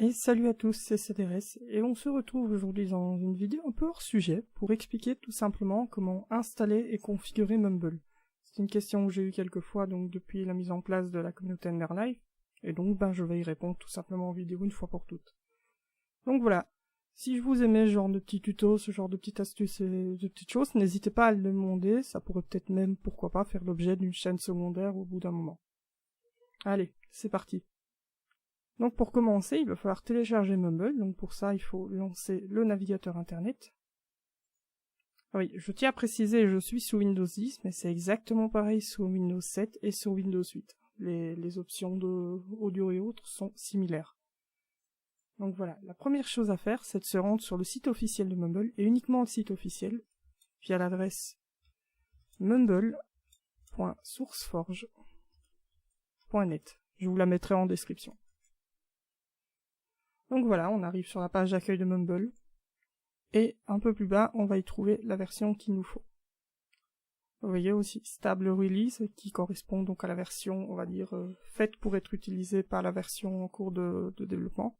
Et salut à tous, c'est CDRS, et on se retrouve aujourd'hui dans une vidéo un peu hors sujet pour expliquer tout simplement comment installer et configurer Mumble. C'est une question que j'ai eue quelques fois donc depuis la mise en place de la communauté Underlife, et donc je vais y répondre tout simplement en vidéo une fois pour toutes. Donc voilà, si je vous aimais ce genre de petits tutos, ce genre de petites astuces et de petites choses, n'hésitez pas à le demander, ça pourrait peut-être même, pourquoi pas, faire l'objet d'une chaîne secondaire au bout d'un moment. Allez, c'est parti. Donc pour commencer, il va falloir télécharger Mumble, donc pour ça il faut lancer le navigateur internet. Oui, je tiens à préciser, je suis sous Windows 10, mais c'est exactement pareil sous Windows 7 et sur Windows 8. Les options de audio et autres sont similaires. Donc voilà, la première chose à faire, c'est de se rendre sur le site officiel de Mumble, et uniquement le site officiel, via l'adresse mumble.sourceforge.net. Je vous la mettrai en description. Donc voilà, on arrive sur la page d'accueil de Mumble, et un peu plus bas, on va y trouver la version qu'il nous faut. Vous voyez aussi Stable Release, qui correspond donc à la version, on va dire, faite pour être utilisée par la version en cours de développement.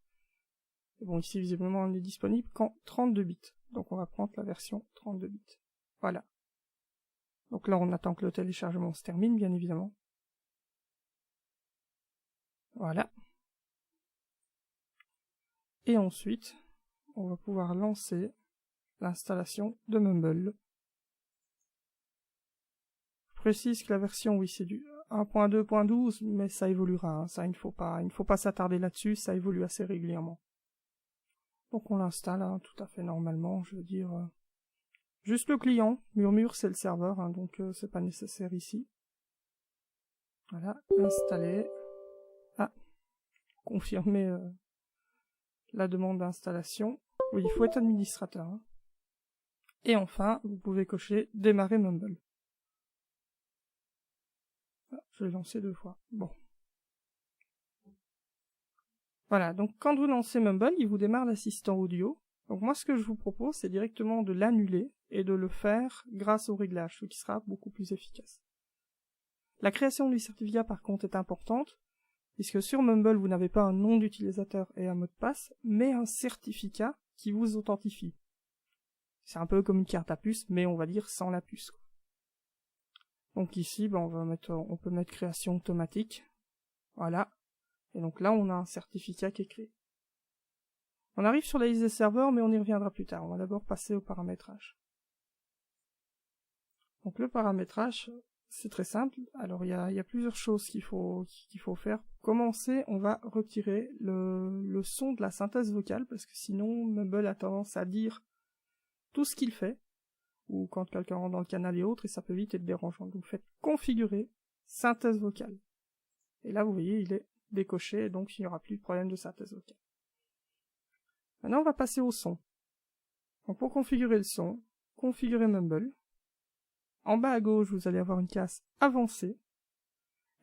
Et bon, ici, visiblement, elle n'est disponible qu'en 32 bits. Donc on va prendre la version 32 bits. Voilà. Donc là, on attend que le téléchargement se termine, bien évidemment. Voilà. Et ensuite, on va pouvoir lancer l'installation de Mumble. Je précise que la version, oui, c'est du 1.2.12, mais ça évoluera, hein. Ça, il ne faut pas s'attarder là-dessus, ça évolue assez régulièrement. Donc on l'installe, hein, tout à fait normalement, je veux dire. Juste le client, Murmure c'est le serveur, hein, donc c'est pas nécessaire ici. Voilà, installer. Ah, confirmer la demande d'installation. Oui, il faut être administrateur. Hein. Et enfin, vous pouvez cocher démarrer Mumble. Ah, je l'ai lancé 2 fois. Bon. Voilà, donc quand vous lancez Mumble, il vous démarre l'assistant audio. Donc moi, ce que je vous propose, c'est directement de l'annuler et de le faire grâce au réglage, ce qui sera beaucoup plus efficace. La création du certificat, par contre, est importante, puisque sur Mumble, vous n'avez pas un nom d'utilisateur et un mot de passe, mais un certificat qui vous authentifie. C'est un peu comme une carte à puce, mais on va dire sans la puce. Donc ici, on peut mettre création automatique. Voilà. Et donc là, on a un certificat qui est créé. On arrive sur la liste des serveurs, mais on y reviendra plus tard. On va d'abord passer au paramétrage. Donc le paramétrage, c'est très simple. Alors il y a plusieurs choses qu'il faut faire. Pour commencer, on va retirer le son de la synthèse vocale, parce que sinon Mumble a tendance à dire tout ce qu'il fait, ou quand quelqu'un rentre dans le canal et autres, et ça peut vite être dérangeant. Donc faites configurer synthèse vocale. Et là vous voyez, il est décoché, et donc il n'y aura plus de problème de synthèse vocale. Maintenant on va passer au son. Donc pour configurer le son, configurer Mumble. En bas à gauche, vous allez avoir une case avancée,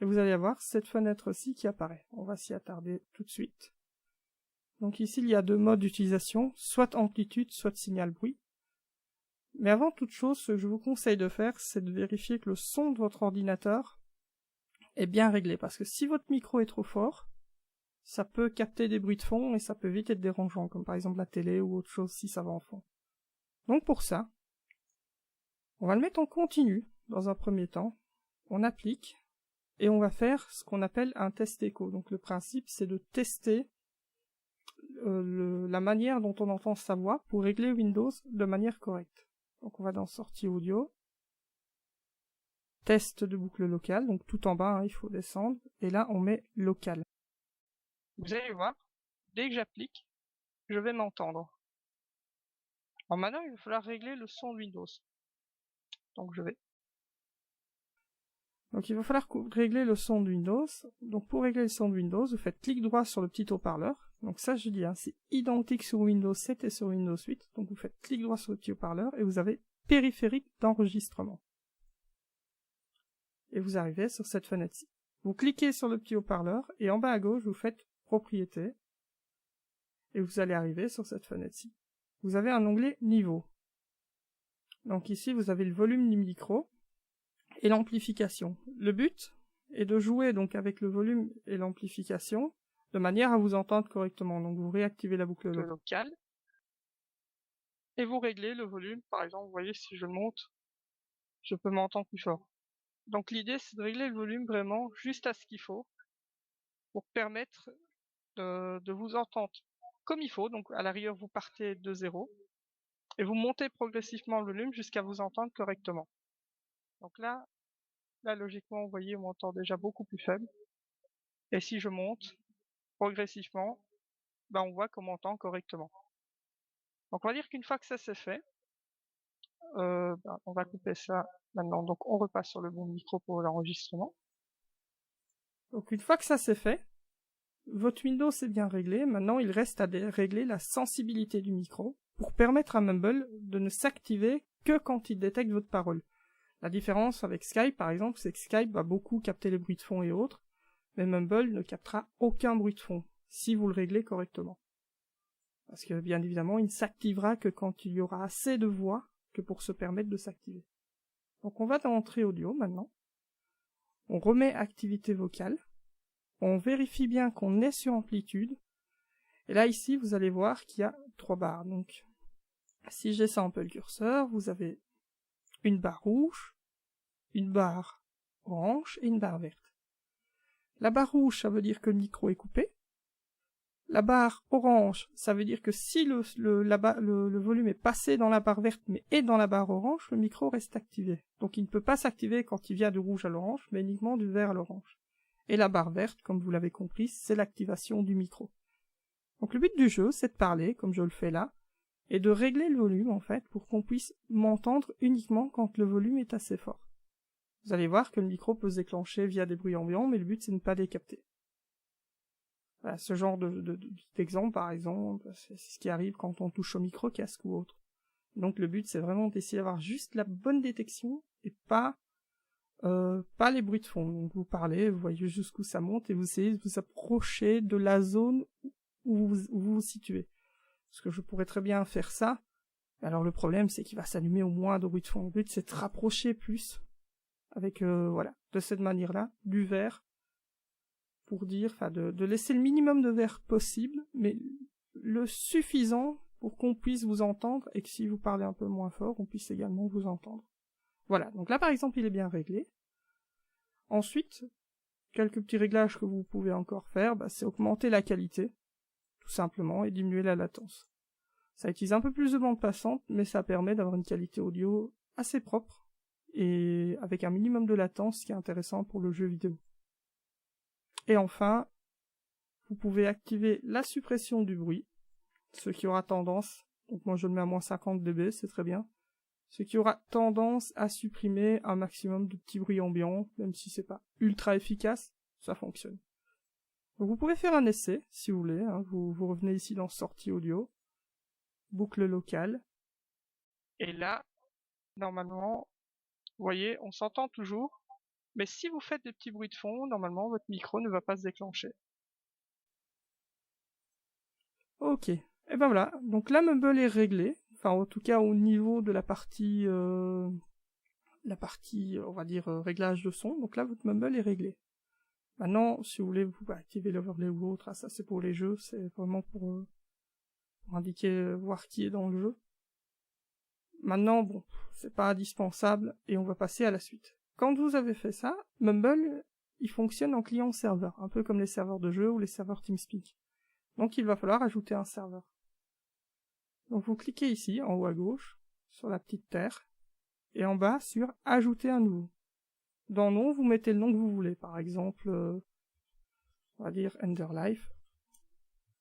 et vous allez avoir cette fenêtre-ci qui apparaît. On va s'y attarder tout de suite. Donc ici, il y a 2 modes d'utilisation, soit amplitude, soit signal bruit. Mais avant toute chose, ce que je vous conseille de faire, c'est de vérifier que le son de votre ordinateur est bien réglé, parce que si votre micro est trop fort, ça peut capter des bruits de fond, et ça peut vite être dérangeant, comme par exemple la télé ou autre chose si ça va en fond. Donc pour ça, on va le mettre en continu, dans un premier temps, on applique, et on va faire ce qu'on appelle un test écho. Donc le principe, c'est de tester la manière dont on entend sa voix pour régler Windows de manière correcte. Donc on va dans sortie audio, test de boucle locale, donc tout en bas, hein, il faut descendre, et là on met local. Vous allez voir, dès que j'applique, je vais m'entendre. Alors maintenant, il va falloir régler le son de Windows. Donc je vais. Donc il va falloir régler le son de Windows. Donc pour régler le son de Windows, vous faites clic droit sur le petit haut-parleur. Donc ça je dis, hein, c'est identique sur Windows 7 et sur Windows 8. Donc vous faites clic droit sur le petit haut-parleur et vous avez périphérique d'enregistrement. Et vous arrivez sur cette fenêtre-ci. Vous cliquez sur le petit haut-parleur et en bas à gauche vous faites propriété. Et vous allez arriver sur cette fenêtre-ci. Vous avez un onglet niveau. Donc ici vous avez le volume du micro et l'amplification. Le but est de jouer donc avec le volume et l'amplification de manière à vous entendre correctement. Donc vous réactivez la boucle locale et vous réglez le volume. Par exemple, vous voyez, si je monte, je peux m'entendre plus fort. Donc l'idée, c'est de régler le volume vraiment juste à ce qu'il faut pour permettre de vous entendre comme il faut. Donc à la rigueur, vous partez de 0 et vous montez progressivement le volume jusqu'à vous entendre correctement. Donc là, logiquement, vous voyez, on m'entend déjà beaucoup plus faible. Et si je monte progressivement, on voit qu'on m'entend correctement. Donc on va dire qu'une fois que ça c'est fait, on va couper ça maintenant. Donc on repasse sur le bon micro pour l'enregistrement. Donc une fois que ça c'est fait, votre Windows est bien réglé. Maintenant, il reste à régler la sensibilité du micro pour permettre à Mumble de ne s'activer que quand il détecte votre parole. La différence avec Skype, par exemple, c'est que Skype va beaucoup capter les bruits de fond et autres, mais Mumble ne captera aucun bruit de fond, si vous le réglez correctement. Parce que, bien évidemment, il ne s'activera que quand il y aura assez de voix que pour se permettre de s'activer. Donc on va dans Entrée audio maintenant. On remet Activité vocale. On vérifie bien qu'on est sur amplitude. Et là, ici, vous allez voir qu'il y a 3 barres. Donc, si j'ai ça un peu le curseur, vous avez une barre rouge, une barre orange et une barre verte. La barre rouge, ça veut dire que le micro est coupé. La barre orange, ça veut dire que si le volume est passé dans la barre verte mais est dans la barre orange, le micro reste activé. Donc il ne peut pas s'activer quand il vient du rouge à l'orange, mais uniquement du vert à l'orange. Et la barre verte, comme vous l'avez compris, c'est l'activation du micro. Donc le but du jeu, c'est de parler, comme je le fais là, et de régler le volume, en fait, pour qu'on puisse m'entendre uniquement quand le volume est assez fort. Vous allez voir que le micro peut se déclencher via des bruits ambiants, mais le but, c'est de ne pas les capter. Voilà, ce genre d'exemple, par exemple, c'est ce qui arrive quand on touche au micro-casque ou autre. Donc le but, c'est vraiment d'essayer d'avoir juste la bonne détection, et pas les bruits de fond. Donc vous parlez, vous voyez jusqu'où ça monte, et vous essayez de vous approcher de la zone où vous vous situez. Parce que je pourrais très bien faire ça. Alors le problème, c'est qu'il va s'allumer au moins de bruit de fond. Le but, c'est de rapprocher plus avec, de cette manière-là, du vert, pour dire, de laisser le minimum de vert possible, mais le suffisant pour qu'on puisse vous entendre, et que si vous parlez un peu moins fort, on puisse également vous entendre. Voilà, donc là, par exemple, il est bien réglé. Ensuite, quelques petits réglages que vous pouvez encore faire, c'est augmenter la qualité, tout simplement, et diminuer la latence. Ça utilise un peu plus de bande passante, mais ça permet d'avoir une qualité audio assez propre, et avec un minimum de latence, ce qui est intéressant pour le jeu vidéo. Et enfin, vous pouvez activer la suppression du bruit, ce qui aura tendance, donc moi je le mets à moins 50 dB, c'est très bien, ce qui aura tendance à supprimer un maximum de petits bruits ambiants, même si c'est pas ultra efficace, ça fonctionne. Donc vous pouvez faire un essai, si vous voulez, vous revenez ici dans Sortie audio, boucle locale, et là, normalement, vous voyez, on s'entend toujours, mais si vous faites des petits bruits de fond, normalement, votre micro ne va pas se déclencher. Ok, et ben voilà, donc la Mumble est réglée, enfin en tout cas au niveau de la partie, on va dire, réglage de son, donc là votre Mumble est réglé. Maintenant, si vous voulez, vous pouvez activer l'overlay ou autre, ça c'est pour les jeux, c'est vraiment pour indiquer, voir qui est dans le jeu. Maintenant, bon, c'est pas indispensable, et on va passer à la suite. Quand vous avez fait ça, Mumble, il fonctionne en client-serveur, un peu comme les serveurs de jeu ou les serveurs TeamSpeak. Donc il va falloir ajouter un serveur. Donc vous cliquez ici, en haut à gauche, sur la petite terre, et en bas sur « Ajouter un nouveau ». Dans « Nom », vous mettez le nom que vous voulez, par exemple, on va dire « Enderlife ».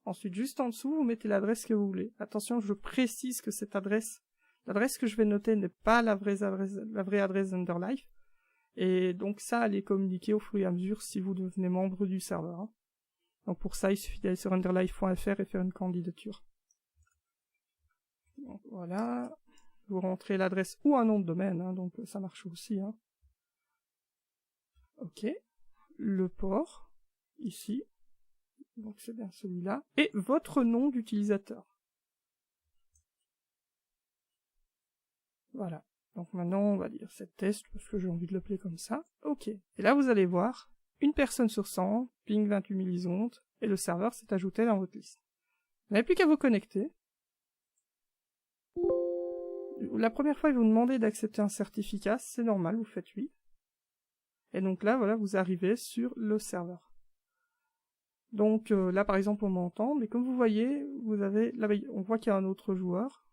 Ensuite, juste en dessous, vous mettez l'adresse que vous voulez. Attention, je précise que cette adresse, l'adresse que je vais noter n'est pas la vraie adresse d'Enderlife, et donc ça, elle est communiquée au fur et à mesure si vous devenez membre du serveur. Donc pour ça, il suffit d'aller sur enderlife.fr et faire une candidature. Donc voilà, vous rentrez l'adresse ou un nom de domaine, donc ça marche aussi. Ok, le port, ici, donc c'est bien celui-là, et votre nom d'utilisateur. Voilà, donc maintenant on va dire c'est test, parce que j'ai envie de l'appeler comme ça. Ok, et là vous allez voir une personne sur 100, ping 28 millisecondes, et le serveur s'est ajouté dans votre liste. Vous n'avez plus qu'à vous connecter. La première fois, il vous demandait d'accepter un certificat, c'est normal, vous faites oui. Et donc là, voilà, vous arrivez sur le serveur. Donc là, par exemple, on m'entend, mais comme vous voyez, vous avez, là, on voit qu'il y a un autre joueur.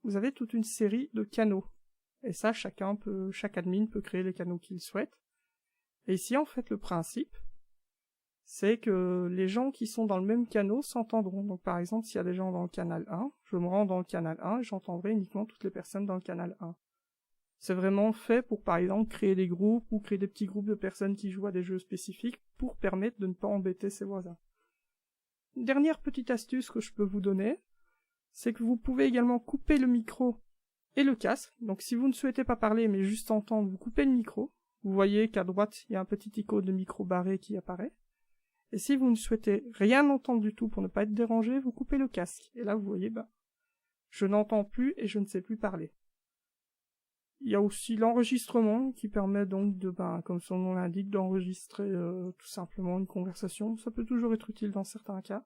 Vous avez toute une série de canaux. Et ça, chaque admin peut créer les canaux qu'il souhaite. Et ici, en fait, le principe, c'est que les gens qui sont dans le même canal s'entendront. Donc par exemple, s'il y a des gens dans le canal 1, je me rends dans le canal 1 et j'entendrai uniquement toutes les personnes dans le canal 1. C'est vraiment fait pour, par exemple, créer des groupes ou créer des petits groupes de personnes qui jouent à des jeux spécifiques pour permettre de ne pas embêter ses voisins. Une dernière petite astuce que je peux vous donner, c'est que vous pouvez également couper le micro et le casque. Donc si vous ne souhaitez pas parler mais juste entendre, vous coupez le micro. Vous voyez qu'à droite, il y a un petit icône de micro barré qui apparaît. Et si vous ne souhaitez rien entendre du tout pour ne pas être dérangé, vous coupez le casque. Et là, vous voyez, je n'entends plus et je ne sais plus parler. Il y a aussi l'enregistrement qui permet donc de, comme son nom l'indique, d'enregistrer tout simplement une conversation. Ça peut toujours être utile dans certains cas.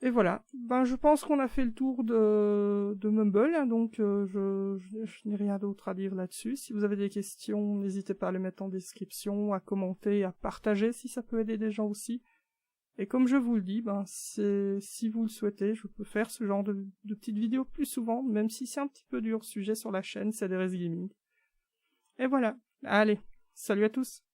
Et voilà, je pense qu'on a fait le tour de Mumble, hein, donc je n'ai rien d'autre à dire là-dessus. Si vous avez des questions, n'hésitez pas à les mettre en description, à commenter, à partager si ça peut aider des gens aussi. Et comme je vous le dis, si vous le souhaitez, je peux faire ce genre de petites vidéos plus souvent, même si c'est un petit peu dur sujet sur la chaîne, c'est des Gaming. Et voilà, allez, salut à tous.